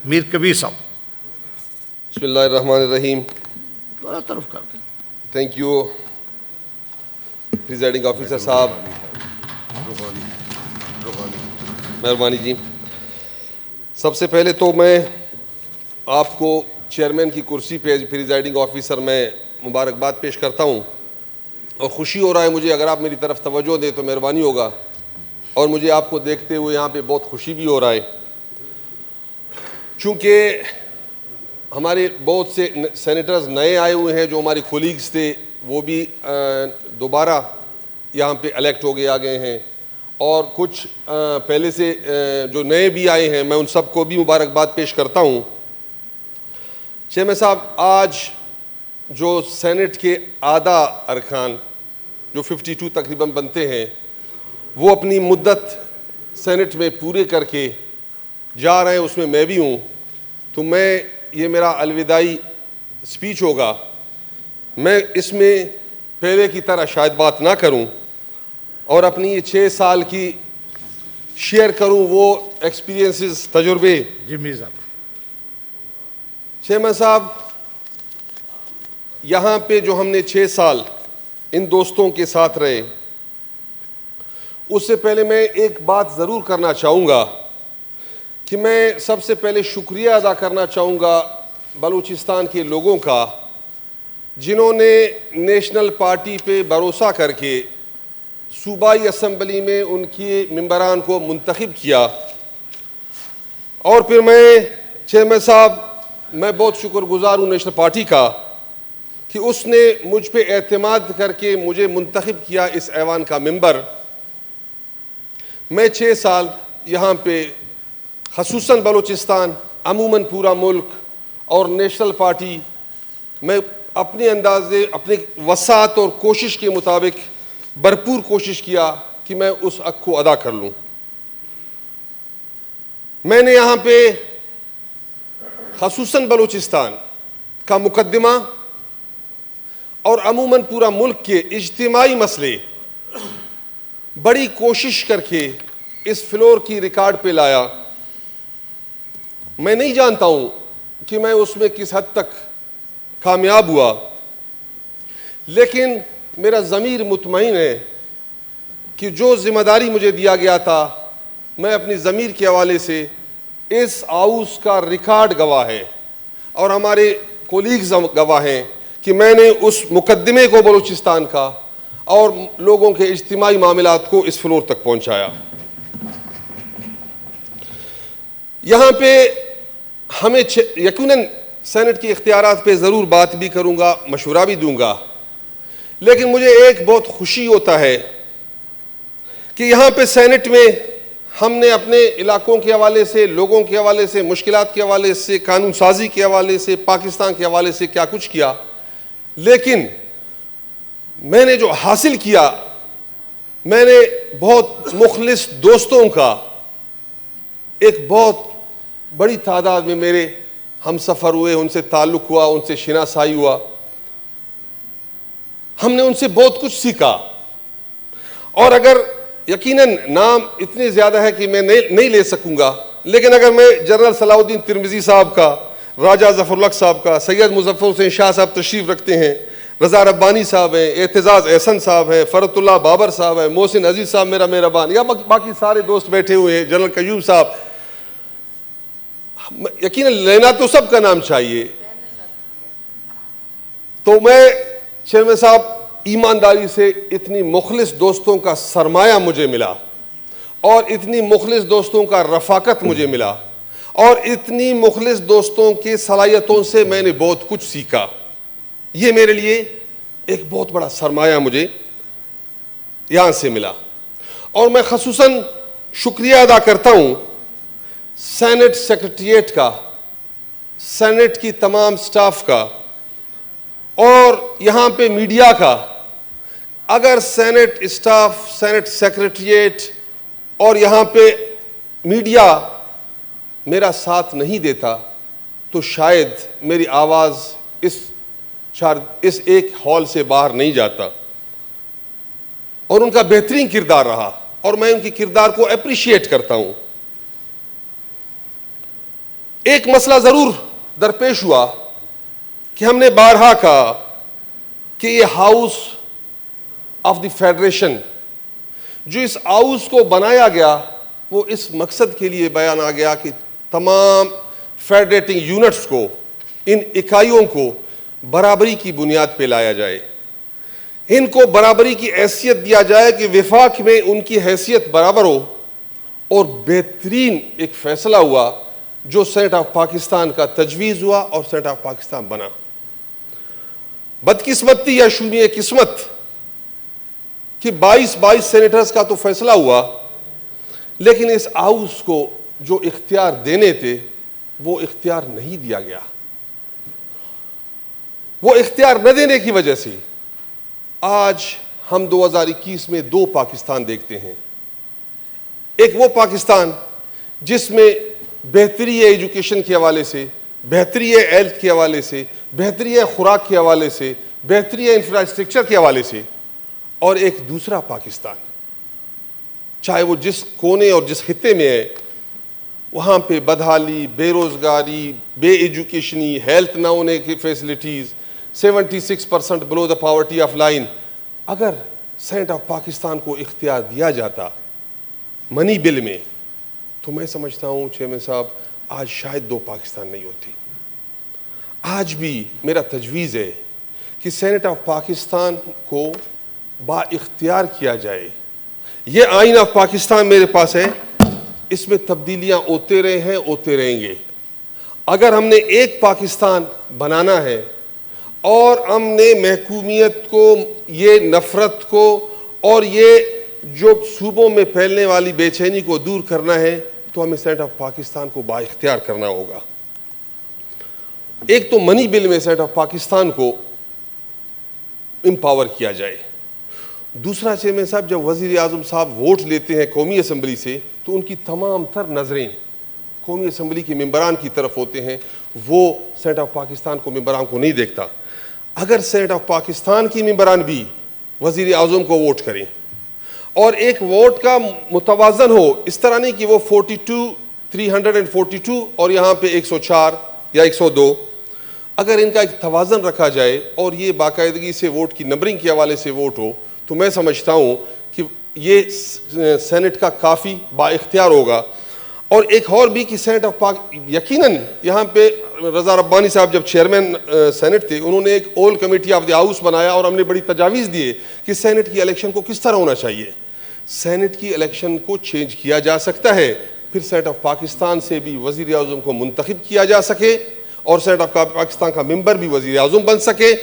میر کبیر صاحب بسم اللہ الرحمن الرحیم. تھوڑا طرف کر دیں. تھینک یو پریزائڈنگ آفیسر صاحب, مہربانی جی. سب سے پہلے تو میں آپ کو چیئرمین کی کرسی پہ پریزائڈنگ آفیسر میں مبارکباد پیش کرتا ہوں, اور خوشی ہو رہا ہے مجھے. اگر آپ میری طرف توجہ دیں تو مہربانی ہوگا, اور مجھے آپ کو دیکھتے ہوئے یہاں پہ بہت خوشی بھی ہو رہا ہے, چونکہ ہمارے بہت سے سینیٹرز نئے آئے ہوئے ہیں. جو ہمارے کولیگز تھے وہ بھی دوبارہ یہاں پہ الیکٹ ہو گئے ہیں, اور کچھ پہلے سے جو نئے بھی آئے ہیں. میں ان سب کو بھی مبارکباد پیش کرتا ہوں. چیئرمین صاحب, آج جو سینٹ کے آدھا ارکان جو 52 تقریباً بنتے ہیں, وہ اپنی مدت سینٹ میں پورے کر کے جا رہے ہیں, اس میں بھی ہوں. تو یہ میرا الوداعی سپیچ ہوگا. میں اس میں پہلے کی طرح شاید بات نہ کروں, اور اپنی یہ 6 سال کی شیئر کروں وہ ایکسپیرینسز, تجربے. جی میر صاحب. چیئرمین صاحب, یہاں پہ جو ہم نے 6 سال ان دوستوں کے ساتھ رہے, اس سے پہلے میں ایک بات ضرور کرنا چاہوں گا کہ میں سب سے پہلے شکریہ ادا کرنا چاہوں گا بلوچستان کے لوگوں کا, جنہوں نے نیشنل پارٹی پہ بھروسہ کر کے صوبائی اسمبلی میں ان کے ممبران کو منتخب کیا. اور پھر چیئرمین صاحب, میں بہت شکر گزار ہوں نیشنل پارٹی کا کہ اس نے مجھ پہ اعتماد کر کے مجھے منتخب کیا اس ایوان کا ممبر. میں 6 سال یہاں پہ خصوصاً بلوچستان, عموماً پورا ملک اور نیشنل پارٹی میں اپنے اندازے, اپنی وسعت اور کوشش کے مطابق بھرپور کوشش کیا کہ میں اس حق کو ادا کر لوں. میں نے یہاں پہ خصوصاً بلوچستان کا مقدمہ اور عموماً پورا ملک کے اجتماعی مسئلے بڑی کوشش کر کے اس فلور کی ریکارڈ پہ لایا. میں نہیں جانتا ہوں کہ میں اس میں کس حد تک کامیاب ہوا, لیکن میرا ضمیر مطمئن ہے کہ جو ذمہ داری مجھے دیا گیا تھا, میں اپنی ضمیر کے حوالے سے اس ہاؤس کا ریکارڈ گواہ ہے, اور ہمارے کولیگز گواہ ہیں کہ میں نے اس مقدمے کو بلوچستان کا اور لوگوں کے اجتماعی معاملات کو اس فلور تک پہنچایا. یہاں پہ ہمیں یقیناً سینٹ کے اختیارات پہ ضرور بات بھی کروں گا, مشورہ بھی دوں گا, لیکن مجھے ایک بہت خوشی ہوتا ہے کہ یہاں پہ سینٹ میں ہم نے اپنے علاقوں کے حوالے سے, لوگوں کے حوالے سے, مشکلات کے حوالے سے, قانون سازی کے حوالے سے, پاکستان کے حوالے سے کیا کچھ کیا, لیکن میں نے جو حاصل کیا, میں نے بہت مخلص دوستوں کا ایک بہت بڑی تعداد میں میرے ہم سفر ہوئے, ان سے تعلق ہوا, ان سے شناسائی ہوا. ہم نے ان سے بہت کچھ سیکھا, اور اگر یقیناً نام اتنے زیادہ ہے کہ میں نہیں لے سکوں گا, لیکن اگر میں جنرل صلاح الدین ترمذی صاحب کا, راجہ ظفر الحق صاحب کا, سید مظفر حسین شاہ صاحب تشریف رکھتے ہیں, رضا ربانی صاحب ہیں, اعتزاز احسن صاحب ہیں, فرت اللہ بابر صاحب ہیں, محسن عزیز صاحب میرا مہربان, یا باقی سارے دوست بیٹھے ہوئے ہیں, جنرل قیوم صاحب, یقیناً لینا تو سب کا نام چاہیے. تو میں چیئرمین صاحب ایمانداری سے اتنی مخلص دوستوں کا سرمایہ مجھے ملا, اور اتنی مخلص دوستوں کا رفاقت مجھے ملا, اور اتنی مخلص دوستوں کی صلاحیتوں سے میں نے بہت کچھ سیکھا. یہ میرے لیے ایک بہت بڑا سرمایہ مجھے یہاں سے ملا. اور میں خصوصاً شکریہ ادا کرتا ہوں سینٹ سیکریٹریٹ کا, سینٹ کی تمام سٹاف کا, اور یہاں پہ میڈیا کا. اگر سینٹ اسٹاف, سینٹ سیکریٹریٹ اور یہاں پہ میڈیا میرا ساتھ نہیں دیتا تو شاید میری آواز اس ایک ہال سے باہر نہیں جاتا. اور ان کا بہترین کردار رہا, اور میں ان کی کردار کو اپریشیٹ کرتا ہوں. ایک مسئلہ ضرور درپیش ہوا کہ ہم نے بارہا کہا کہ یہ ہاؤس آف دی فیڈریشن جو اس ہاؤس کو بنایا گیا وہ اس مقصد کے لیے بیان آ گیا کہ تمام فیڈریٹنگ یونٹس کو، ان اکائیوں کو برابری کی بنیاد پہ لایا جائے، ان کو برابری کی حیثیت دیا جائے کہ وفاق میں ان کی حیثیت برابر ہو. اور بہترین ایک فیصلہ ہوا جو سینٹ آف پاکستان کا تجویز ہوا اور سینٹ آف پاکستان بنا. بدقسمتی یا شومیہ قسمت کہ 22 سینیٹرز کا تو فیصلہ ہوا، لیکن اس ہاؤس کو جو اختیار دینے تھے وہ اختیار نہیں دیا گیا. وہ اختیار نہ دینے کی وجہ سے آج ہم 2021 میں 2 پاکستان دیکھتے ہیں. ایک وہ پاکستان جس میں بہتری ہے ایجوکیشن کے حوالے سے، بہتری ہے ہیلتھ کے حوالے سے، بہتری ہے خوراک کے حوالے سے، بہتری ہے انفراسٹرکچر کے حوالے سے، اور ایک دوسرا پاکستان چاہے وہ جس کونے اور جس خطے میں ہے وہاں پہ بدحالی، بے روزگاری، بے ایجوکیشنی، ہیلتھ نہ ہونے کی فیسلٹیز، 76% بلو دا پاورٹی آف لائن. اگر سینٹ آف پاکستان کو اختیار دیا جاتا منی بل میں تو میں سمجھتا ہوں چیئرمین صاحب آج شاید 2 پاکستان نہیں ہوتے. آج بھی میرا تجویز ہے کہ سینٹ آف پاکستان کو با اختیار کیا جائے. یہ آئین آف پاکستان میرے پاس ہے، اس میں تبدیلیاں ہوتے رہے ہیں، ہوتے رہیں گے. اگر ہم نے ایک پاکستان بنانا ہے اور ہم نے محکومیت کو، یہ نفرت کو اور یہ جو صوبوں میں پھیلنے والی بے چینی کو دور کرنا ہے تو ہمیں سینٹ آف پاکستان کو با اختیار کرنا ہوگا. ایک تو منی بل میں سینٹ آف پاکستان کو امپاور کیا جائے. دوسرا چیئرمین صاحب جب وزیر اعظم صاحب ووٹ لیتے ہیں قومی اسمبلی سے تو ان کی تمام تر نظریں قومی اسمبلی کے ممبران کی طرف ہوتے ہیں، وہ سینٹ آف پاکستان کو ممبران کو نہیں دیکھتا. اگر سینٹ آف پاکستان کی ممبران بھی وزیر اعظم کو ووٹ کریں اور ایک ووٹ کا متوازن ہو، اس طرح نہیں کہ وہ 342 اور یہاں پہ 104 یا 102، اگر ان کا ایک توازن رکھا جائے اور یہ باقاعدگی سے ووٹ کی نمبرنگ کے حوالے سے ووٹ ہو تو میں سمجھتا ہوں کہ یہ سینٹ کا کافی با اختیار ہوگا. اور ایک اور بھی کہ سینٹ آف یقیناً یہاں پہ رضا ربانی صاحب جب چیئرمین سینٹ تھے انہوں نے ایک اول کمیٹی آف دی ہاؤس بنایا اور ہم نے بڑی تجاویز دیے کہ سینٹ کی الیکشن کو کس طرح ہونا چاہیے. سینٹ کی الیکشن کو چینج کیا جا سکتا ہے، پھر سینٹ آف پاکستان سے بھی وزیر اعظم کو منتخب کیا جا سکے اور سینٹ آف پاکستان کا ممبر بھی وزیر اعظم بن سکے.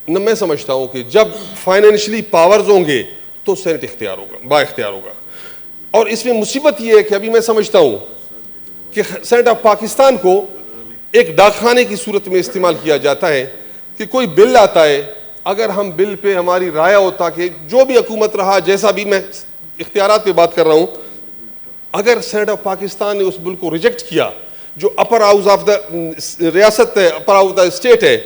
میں سمجھتا ہوں کہ جب فائنینشلی پاورز ہوں گے تو سینٹ اختیار ہوگا، با اختیار ہوگا. اور اس میں مصیبت یہ ہے کہ ابھی میں سمجھتا ہوں کہ سینٹ آف پاکستان کو ایک ڈاکخانے کی صورت میں استعمال کیا جاتا ہے کہ کوئی بل آتا ہے، اگر ہم بل پہ ہماری رائے ہوتا کہ جو بھی حکومت رہا، جیسا بھی، میں اختیارات پہ بات کر رہا ہوں، اگر سینٹ آف پاکستان نے اس بل کو ریجیکٹ کیا جو اپر ہاؤس آف دا ریاست ہے، اپر ہاؤس دا اسٹیٹ ہے،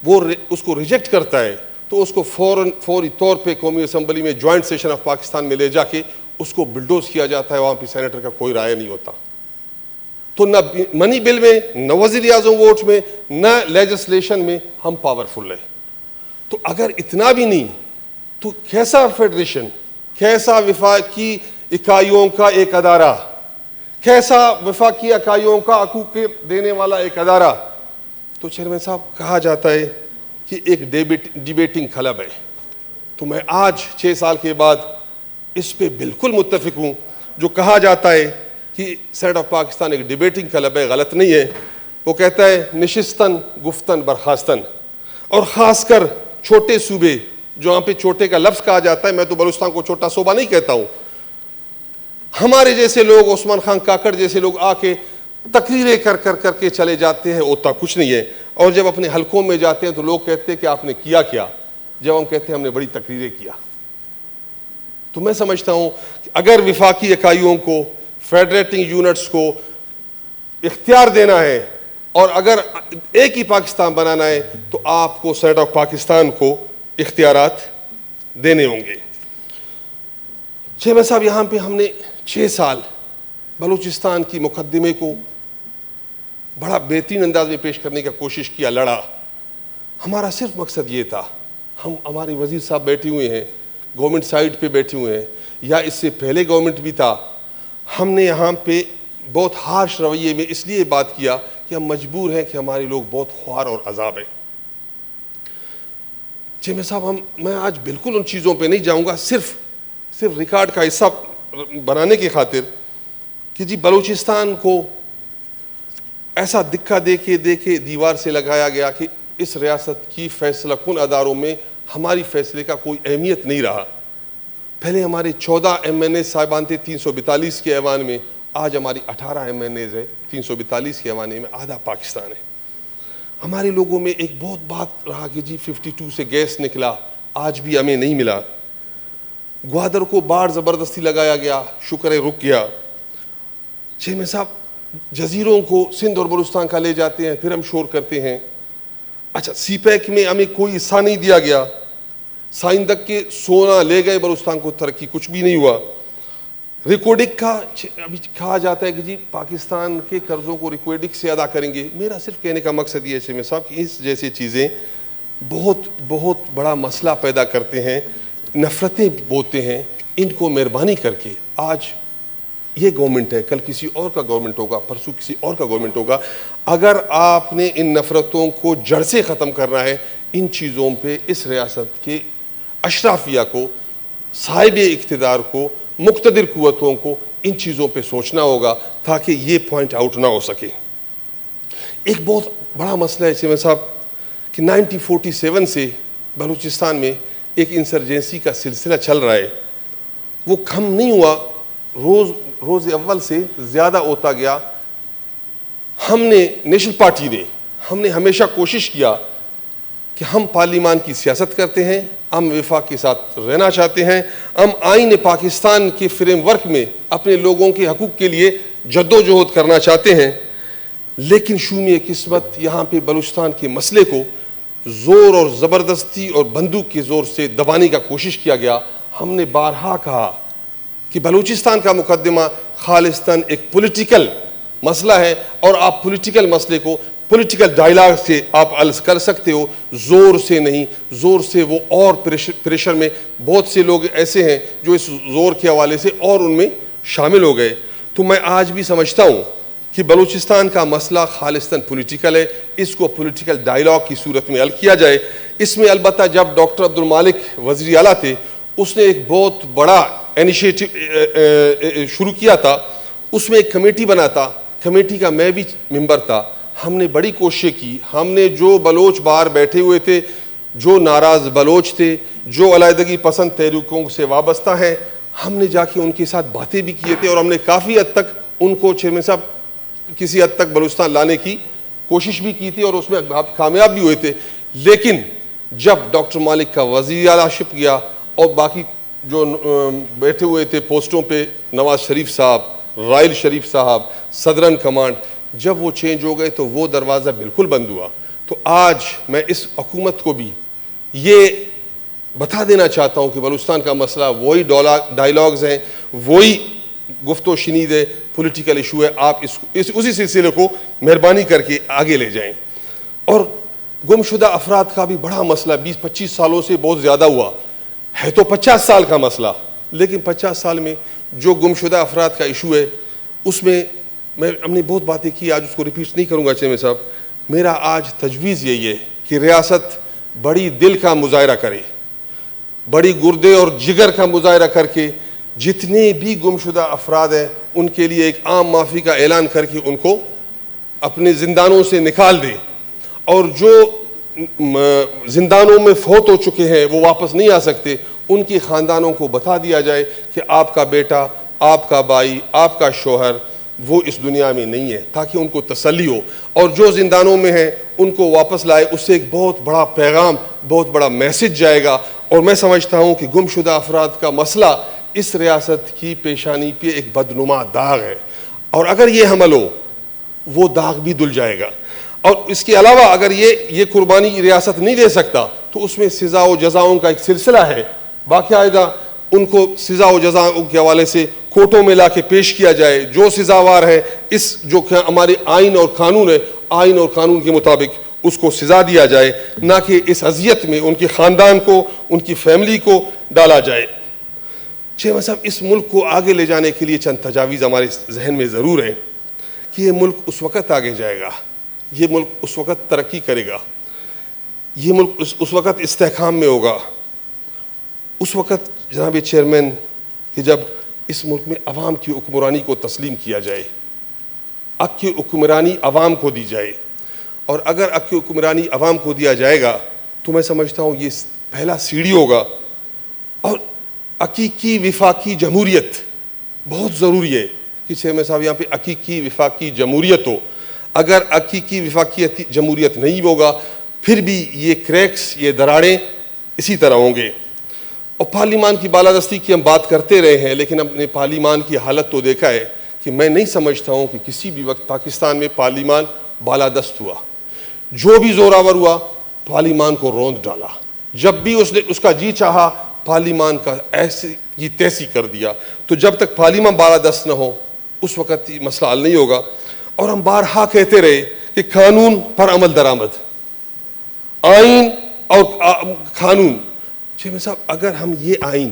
وہ اس کو ریجیکٹ کرتا ہے تو اس کو فوری طور پہ قومی اسمبلی میں جوائنٹ سیشن آف پاکستان میں لے جا کے اس کو بلڈوز کیا جاتا ہے، وہاں پہ سینیٹر کا کوئی رائے نہیں ہوتا. تو نہ منی بل میں، نہ وزیر اعظم ووٹ میں، نہ لیجسلیشن میں ہم پاورفل ہیں. تو اگر اتنا بھی نہیں تو کیسا فیڈریشن، کیسا وفاقی اکائیوں کا ایک ادارہ، کیسا وفاقی اکائیوں کا حقوق دینے والا ایک ادارہ. تو چیئرمین صاحب کہا جاتا ہے کہ ایک ڈیبیٹنگ کلب ہے. تو میں آج 6 سال کے بعد اس پہ بالکل متفق ہوں. جو کہا جاتا ہے کہ سینٹ آف پاکستان ایک ڈیبیٹنگ کلب ہے، غلط نہیں ہے. وہ کہتا ہے نشستن گفتن برخاستن، اور خاص کر چھوٹے صوبے، جو یہاں پہ چھوٹے کا لفظ کہا جاتا ہے، میں تو بلوچستان کو چھوٹا صوبہ نہیں کہتا ہوں. ہمارے جیسے لوگ، عثمان خان کاکڑ جیسے لوگ آ کے تقریریں کر کے چلے جاتے ہیں، ہوتا کچھ نہیں ہے. اور جب اپنے حلقوں میں جاتے ہیں تو لوگ کہتے ہیں کہ آپ نے کیا کیا، جب ہم کہتے ہیں ہم نے بڑی تقریریں کیا. تو میں سمجھتا ہوں کہ اگر وفاقی اکائیوں کو، فیڈریٹنگ یونٹس کو اختیار دینا ہے اور اگر ایک ہی پاکستان بنانا ہے تو آپ کو سینٹ آف پاکستان کو اختیارات دینے ہوں گے. چیئرمین صاحب یہاں پہ ہم نے 6 سال بلوچستان کی مقدمے کو بڑا بہترین انداز میں پیش کرنے کا کوشش کیا, لڑا. ہمارا صرف مقصد یہ تھا, ہمارے وزیر صاحب بیٹھے ہوئے ہیں, گورنمنٹ سائٹ پہ بیٹھے ہوئے ہیں, یا اس سے پہلے گورنمنٹ بھی تھا, ہم نے یہاں پہ بہت ہارش رویے میں اس لیے بات کیا کہ ہم مجبور ہیں کہ ہمارے لوگ بہت خوار اور عذاب ہیں. چیمے صاحب, میں آج بالکل ان چیزوں پہ نہیں جاؤں گا, صرف ریکارڈ کا حصہ بنانے کی خاطر کہ جی بلوچستان کو ایسا دکھا دے کے دیوار سے لگایا گیا کہ اس ریاست کی فیصلہ کن اداروں میں ہماری فیصلے کا کوئی اہمیت نہیں رہا. پہلے ہمارے 14 MNA صاحبان تھے 342 کے ایوان میں, آج ہماری 18 MNAs ہے 342 کے ایوان میں, آدھا پاکستان ہے. ہمارے لوگوں میں ایک بہت بات رہا کہ جی 52 سے گیس نکلا, آج بھی ہمیں نہیں ملا. گوادر کو باڑ زبردستی لگایا گیا, شکر ہے رک گیا. چیمے صاحب, جزیروں کو سندھ اور بلوچستان کا لے جاتے ہیں, پھر ہم شور کرتے ہیں. اچھا, سی پیک میں ہمیں کوئی حصہ نہیں دیا گیا. سائندک کے سونا لے گئے, بلوچستان کو ترقی کچھ بھی نہیں ہوا. ریکوڈک کا ابھی کہا جاتا ہے کہ جی پاکستان کے قرضوں کو ریکوڈک سے ادا کریں گے. میرا صرف کہنے کا مقصد یہ ہے چیمے صاحب کہ اس جیسی چیزیں بہت بڑا مسئلہ پیدا کرتے ہیں, نفرتیں بوتے ہیں. ان کو مہربانی کر کے, آج یہ گورنمنٹ ہے, کل کسی اور کا گورنمنٹ ہوگا, پرسوں کسی اور کا گورنمنٹ ہوگا, اگر آپ نے ان نفرتوں کو جڑ سے ختم کرنا ہے, ان چیزوں پہ اس ریاست کے اشرافیہ کو, صاحب اقتدار کو, مقتدر قوتوں کو ان چیزوں پہ سوچنا ہوگا تاکہ یہ پوائنٹ آؤٹ نہ ہو سکے. ایک بہت بڑا مسئلہ ہے چیمے صاحب کہ 1947 سے بلوچستان میں ایک انسرجنسی کا سلسلہ چل رہا ہے. وہ کم نہیں ہوا, روز اول سے زیادہ ہوتا گیا. ہم نے نیشنل پارٹی نے ہم نے ہمیشہ کوشش کیا کہ ہم پارلیمان کی سیاست کرتے ہیں, ہم وفاق کے ساتھ رہنا چاہتے ہیں, ہم آئین پاکستان کے فریم ورک میں اپنے لوگوں کے حقوق کے لیے جدوجہد کرنا چاہتے ہیں. لیکن شومی قسمت یہاں پہ بلوچستان کے مسئلے کو زور اور زبردستی اور بندوق کے زور سے دبانے کا کوشش کیا گیا. ہم نے بارہا کہا کہ بلوچستان کا مقدمہ خالصتاً ایک پولیٹیکل مسئلہ ہے, اور آپ پولیٹیکل مسئلے کو پولیٹیکل ڈائلاگ سے آپ حل کر سکتے ہو, زور سے نہیں. زور سے وہ اور پریشر میں بہت سے لوگ ایسے ہیں جو اس زور کے حوالے سے اور ان میں شامل ہو گئے. تو میں آج بھی سمجھتا ہوں کہ بلوچستان کا مسئلہ خالصتاً پولیٹیکل ہے, اس کو پولیٹیکل ڈائلاگ کی صورت میں حل کیا جائے. اس میں البتہ جب ڈاکٹر عبدالمالک وزیر اعلیٰ تھے, اس نے ایک بہت بڑا انیشیٹو شروع کیا تھا. اس میں ایک کمیٹی بنا تھا, کمیٹی کا میں بھی ممبر تھا. ہم نے بڑی کوشش کی, ہم نے جو بلوچ باہر بیٹھے ہوئے تھے, جو ناراض بلوچ تھے, جو علیحدگی پسند تحریکوں سے وابستہ ہیں, ہم نے جا کے ان کے ساتھ باتیں بھی کیے تھے, اور ہم نے کافی حد تک ان کو چیئرمین صاحب کسی حد تک بلوچستان لانے کی کوشش بھی کی تھی, اور اس میں کامیاب بھی ہوئے تھے. لیکن جب ڈاکٹر مالک کا وزیر اعلیٰ شپ گیا اور باقی جو بیٹھے ہوئے تھے پوسٹوں پہ, نواز شریف صاحب, رائل شریف صاحب, صدرن کمانڈ, جب وہ چینج ہو گئے تو وہ دروازہ بالکل بند ہوا. تو آج میں اس حکومت کو بھی یہ بتا دینا چاہتا ہوں کہ بلوچستان کا مسئلہ وہی ڈائلاگز ہیں, وہی گفت و شنید ہے, پولیٹیکل ایشو ہے. آپ اسی سلسلے کو مہربانی کر کے آگے لے جائیں. اور گمشدہ افراد کا بھی بڑا مسئلہ 20-25 سالوں سے بہت زیادہ ہوا ہے. تو 50 سال کا مسئلہ, لیکن 50 سال میں جو گمشدہ افراد کا ایشو ہے, اس میں ہم نے بہت باتیں کی, آج اس کو ریپیٹ نہیں کروں گا چیمے صاحب. میرا آج تجویز یہی ہے کہ ریاست بڑی دل کا مظاہرہ کرے, بڑی گردے اور جگر کا مظاہرہ کر کے جتنے بھی گمشدہ افراد ہیں ان کے لیے ایک عام معافی کا اعلان کر کے ان کو اپنے زندانوں سے نکال دے, اور جو زندانوں میں فوت ہو چکے ہیں وہ واپس نہیں آ سکتے, ان کے خاندانوں کو بتا دیا جائے کہ آپ کا بیٹا, آپ کا بھائی, آپ کا شوہر وہ اس دنیا میں نہیں ہے, تاکہ ان کو تسلی ہو. اور جو زندانوں میں ہیں ان کو واپس لائے, اس سے ایک بہت بڑا پیغام, بہت بڑا میسج جائے گا. اور میں سمجھتا ہوں کہ گمشدہ افراد کا مسئلہ اس ریاست کی پیشانی پہ ایک بدنما داغ ہے, اور اگر یہ حمل ہو وہ داغ بھی دھل جائے گا. اور اس کے علاوہ اگر یہ قربانی ریاست نہیں دے سکتا تو اس میں سزا و جزاؤں کا ایک سلسلہ ہے باقاعدہ. ان کو سزا و جزا کے حوالے سے کورٹوں میں لا کے پیش کیا جائے, جو سزاوار ہے اس جو ہمارے آئین اور قانون ہے, آئین اور قانون کے مطابق اس کو سزا دیا جائے, نہ کہ اس اذیت میں ان کے خاندان کو, ان کی فیملی کو ڈالا جائے. چیئرمین صاحب, اس ملک کو آگے لے جانے کے لیے چند تجاویز ہمارے ذہن میں ضرور ہیں کہ یہ ملک اس وقت آگے جائے گا, یہ ملک اس وقت ترقی کرے گا, یہ ملک اس وقت استحکام میں ہوگا, اس وقت جناب چیئرمین کہ جب اس ملک میں عوام کی حکمرانی کو تسلیم کیا جائے, حق کی حکمرانی عوام کو دی جائے. اور اگر حق کی حکمرانی عوام کو دیا جائے گا تو میں سمجھتا ہوں یہ پہلا سیڑھی ہوگا. اور حقیقی وفاقی جمہوریت بہت ضروری ہے کہ چیئرمین صاحب یہاں پہ حقیقی وفاقی جمہوریت ہو. اگر حقیقی وفاقی جمہوریت نہیں ہوگا پھر بھی یہ کریکس, یہ دراڑیں اسی طرح ہوں گے. اور پارلیمان کی بالادستی کی ہم بات کرتے رہے ہیں, لیکن ہم نے پارلیمان کی حالت تو دیکھا ہے کہ میں نہیں سمجھتا ہوں کہ کسی بھی وقت پاکستان میں پارلیمان بالادست ہوا. جو بھی زوراور ہوا پارلیمان کو روند ڈالا, جب بھی اس نے اس کا جی چاہا پارلیمان کا ایسی کی تیسی کر دیا. تو جب تک پارلیمان بالادست نہ ہو اس وقت یہ مسئلہ حل نہیں ہوگا. اور ہم بارہا کہتے رہے کہ قانون پر عمل درآمد, آئین اور قانون. چیئرمین صاحب, اگر ہم یہ آئین,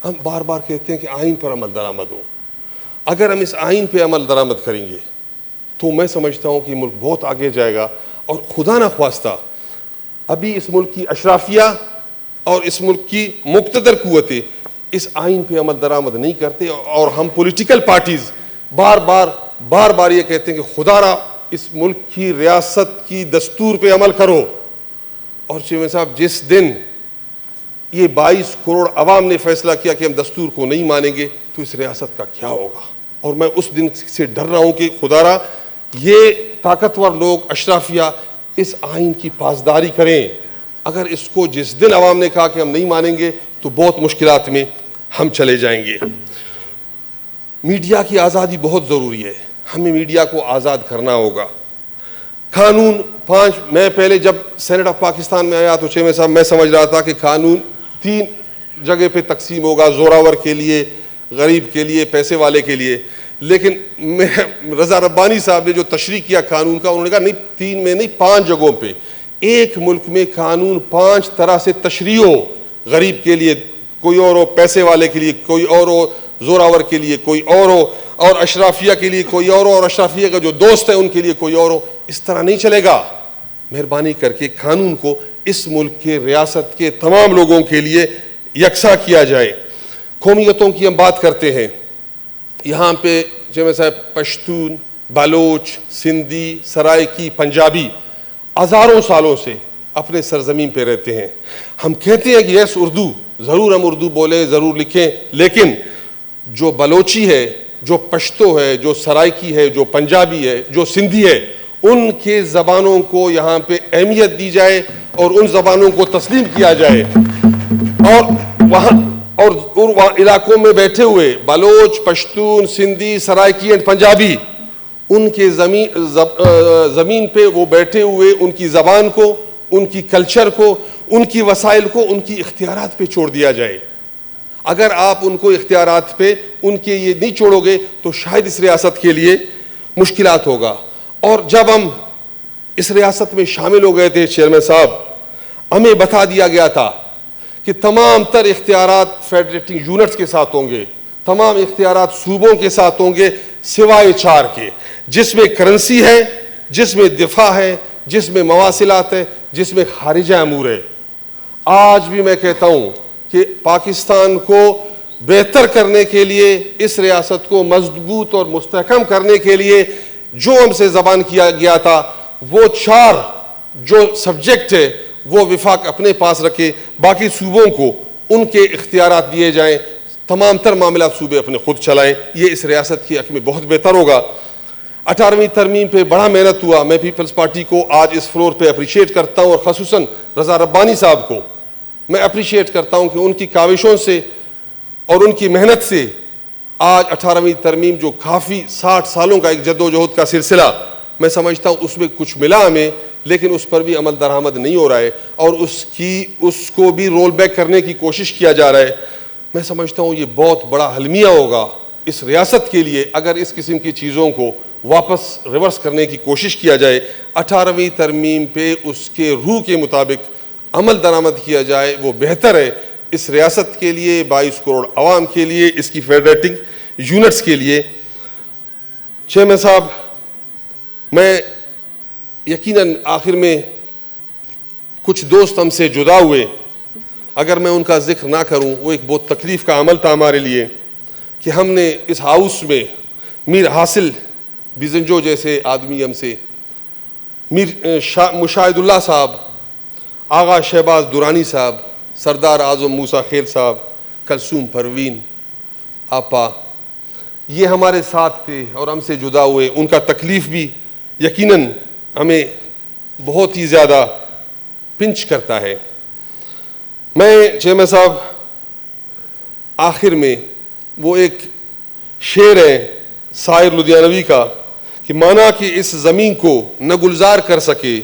ہم بار بار کہتے ہیں کہ آئین پر عمل درآمد ہو, اگر ہم اس آئین پہ عمل درآمد کریں گے تو میں سمجھتا ہوں کہ ملک بہت آگے جائے گا. اور خدا نہ خواستہ ابھی اس ملک کی اشرافیہ اور اس ملک کی مقتدر قوتیں اس آئین پہ عمل درآمد نہیں کرتے, اور ہم پولیٹیکل پارٹیز بار بار یہ کہتے ہیں کہ خدا را اس ملک کی ریاست کی دستور پہ عمل کرو. اور چیئرمین صاحب, جس دن یہ 22 کروڑ عوام نے فیصلہ کیا کہ ہم دستور کو نہیں مانیں گے تو اس ریاست کا کیا ہوگا. اور میں اس دن سے ڈر رہا ہوں کہ خدا را یہ طاقتور لوگ اشرافیہ اس آئین کی پاسداری کریں. اگر اس کو جس دن عوام نے کہا کہ ہم نہیں مانیں گے تو بہت مشکلات میں ہم چلے جائیں گے. میڈیا کی آزادی بہت ضروری ہے, ہمیں میڈیا کو آزاد کرنا ہوگا. قانون 5 میں پہلے جب سینٹ آف پاکستان میں آیا تو چیئرمین صاحب میں سمجھ رہا تھا کہ قانون 3 جگہ پہ تقسیم ہوگا, زوراور کے لیے, غریب کے لیے, پیسے والے کے لیے. لیکن رضا ربانی صاحب نے جو تشریح کیا قانون کا, انہوں نے کہا نہیں 3 میں نہیں 5 جگہوں پہ ایک ملک میں قانون 5 طرح سے تشریح ہو. غریب کے لیے کوئی اور ہو, پیسے والے کے لیے کوئی اور ہو, زوراور کے لیے کوئی اور ہو, اور اشرافیہ کے لیے کوئی اور ہو, اور اشرافیہ کا جو دوست ہے ان کے لیے کوئی اور ہو. اس طرح نہیں چلے گا. مہربانی کر کے قانون کو اس ملک کے ریاست کے تمام لوگوں کے لیے یکساں کیا جائے. قومیتوں کی ہم بات کرتے ہیں, یہاں پہ چیئرمین صاحب پشتون, بلوچ, سندھی, سرائکی, پنجابی ہزاروں سالوں سے اپنے سرزمین پہ رہتے ہیں. ہم کہتے ہیں کہ یس اردو, ضرور ہم اردو بولیں, ضرور لکھیں, لیکن جو بلوچی ہے, جو پشتو ہے, جو سرائکی ہے, جو پنجابی ہے, جو سندھی ہے, ان کے زبانوں کو یہاں پہ اہمیت دی جائے اور ان زبانوں کو تسلیم کیا جائے. اور وہاں علاقوں میں بیٹھے ہوئے بلوچ, پشتون, سندھی, سرائکی اینڈ پنجابی, ان کے زمین پہ وہ بیٹھے ہوئے ان کی زبان کو, ان کی کلچر کو, ان کی وسائل کو ان کی اختیارات پہ چھوڑ دیا جائے. اگر آپ ان کو اختیارات پہ ان کے یہ نہیں چھوڑو گے تو شاید اس ریاست کے لیے مشکلات ہوگا. اور جب ہم اس ریاست میں شامل ہو گئے تھے چیئرمین صاحب, ہمیں بتا دیا گیا تھا کہ تمام تر اختیارات فیڈریٹنگ یونٹس کے ساتھ ہوں گے, تمام اختیارات صوبوں کے ساتھ ہوں گے سوائے 4 کے, جس میں کرنسی ہے, جس میں دفاع ہے, جس میں مواصلات ہے, جس میں خارجہ امور ہے. آج بھی میں کہتا ہوں کہ پاکستان کو بہتر کرنے کے لیے, اس ریاست کو مضبوط اور مستحکم کرنے کے لیے جو ہم سے زبان کیا گیا تھا, وہ 4 جو سبجیکٹ ہے وہ وفاق اپنے پاس رکھے, باقی صوبوں کو ان کے اختیارات دیے جائیں, تمام تر معاملات صوبے اپنے خود چلائیں. یہ اس ریاست کی حق میں بہت بہتر ہوگا. 18ویں ترمیم پہ بڑا محنت ہوا. میں پیپلز پارٹی کو آج اس فلور پہ اپریشیٹ کرتا ہوں, اور خصوصاً رضا ربانی صاحب کو میں اپریشیٹ کرتا ہوں کہ ان کی کاوشوں سے اور ان کی محنت سے آج 18ویں ترمیم جو کافی 60 سالوں کا ایک جدوجہد کا سلسلہ, میں سمجھتا ہوں اس میں کچھ ملا ہمیں, لیکن اس پر بھی عمل درآمد نہیں ہو رہا ہے, اور اس کو بھی رول بیک کرنے کی کوشش کیا جا رہا ہے. میں سمجھتا ہوں یہ بہت بڑا المیہ ہوگا اس ریاست کے لیے اگر اس قسم کی چیزوں کو واپس ریورس کرنے کی کوشش کیا جائے، 18ویں ترمیم پہ اس کے روح کے مطابق عمل درآمد کیا جائے، وہ بہتر ہے اس ریاست کے لیے، 22 کروڑ عوام کے لیے، اس کی فیڈریٹنگ یونٹس کے لیے۔ چیئرمین صاحب، میں یقیناً آخر میں کچھ دوست ہم سے جدا ہوئے، اگر میں ان کا ذکر نہ کروں، وہ ایک بہت تکلیف کا عمل تھا ہمارے لیے کہ ہم نے اس ہاؤس میں میر حاصل بیزنجو جیسے آدمی ہم سے، مشاہد اللہ صاحب، آغا شہباز دورانی صاحب، سردار اعظم موسیٰ خیل صاحب، کلثوم پروین آپا، یہ ہمارے ساتھ تھے اور ہم سے جدا ہوئے۔ ان کا تکلیف بھی یقیناً ہمیں بہت ہی زیادہ پنچ کرتا ہے۔ میں چیئرمین صاحب آخر میں وہ ایک شعر ہے شاعر لدھیانوی کا کہ مانا کہ اس زمین کو نہ گلزار کر سکے،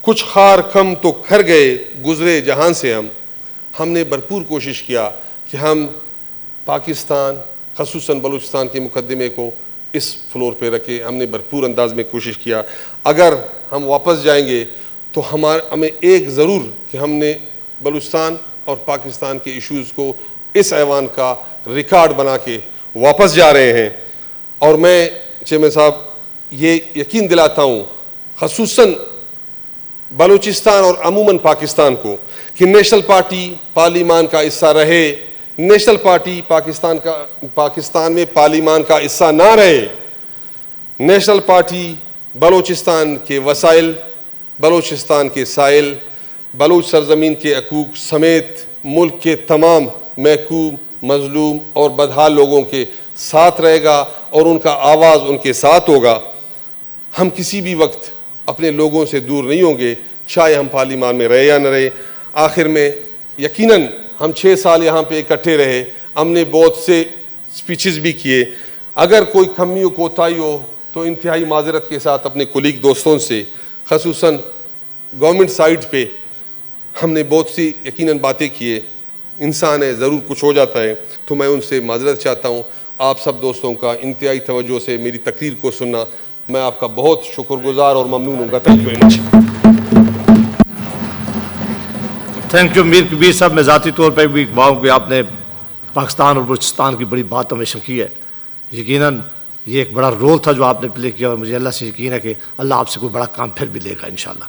کچھ خار کم تو کھر گئے گزرے جہان سے ہم نے بھرپور کوشش کیا کہ ہم پاکستان خصوصاً بلوچستان کے مقدمے کو اس فلور پہ رکھے، ہم نے بھرپور انداز میں کوشش کیا۔ اگر ہم واپس جائیں گے تو ہمیں ایک ضرور کہ ہم نے بلوچستان اور پاکستان کے ایشوز کو اس ایوان کا ریکارڈ بنا کے واپس جا رہے ہیں۔ اور میں چیئرمین صاحب یہ یقین دلاتا ہوں خصوصاً بلوچستان اور عموماً پاکستان کو کہ نیشنل پارٹی پارلیمان کا حصہ رہے، نیشنل پارٹی پاکستان میں پارلیمان کا حصہ نہ رہے، نیشنل پارٹی بلوچستان کے وسائل، بلوچستان کے سائل، بلوچ سرزمین کے حقوق سمیت ملک کے تمام محکوم، مظلوم اور بدحال لوگوں کے ساتھ رہے گا اور ان کا آواز ان کے ساتھ ہوگا۔ ہم کسی بھی وقت اپنے لوگوں سے دور نہیں ہوں گے، چاہے ہم پارلیمان میں رہے یا نہ رہے۔ آخر میں یقیناً ہم 6 سال یہاں پہ اکٹھے رہے، ہم نے بہت سے سپیچز بھی کیے، اگر کوئی کمی و کوتاہی ہو تو انتہائی معذرت کے ساتھ اپنے کولیگ دوستوں سے، خصوصاً گورنمنٹ سائڈ پہ ہم نے بہت سی یقیناً باتیں کیے، انسان ہے ضرور کچھ ہو جاتا ہے، تو میں ان سے معذرت چاہتا ہوں۔ آپ سب دوستوں کا انتہائی توجہ سے میری تقریر کو سننا، میں آپ کا بہت شکر گزار اور ممنون ہوں گا۔ Thank you very much. Thank you Mir Kabir sahib, میں ذاتی طور پہ بھی گواہ ہوں کہ آپ نے پاکستان اور بلوچستان کی بڑی بات ہمیشہ کی ہے۔ یقیناً یہ ایک بڑا رول تھا جو آپ نے پلے کیا، اور مجھے اللہ سے یقین ہے کہ اللہ آپ سے کوئی بڑا کام پھر بھی لے گا انشاءاللہ۔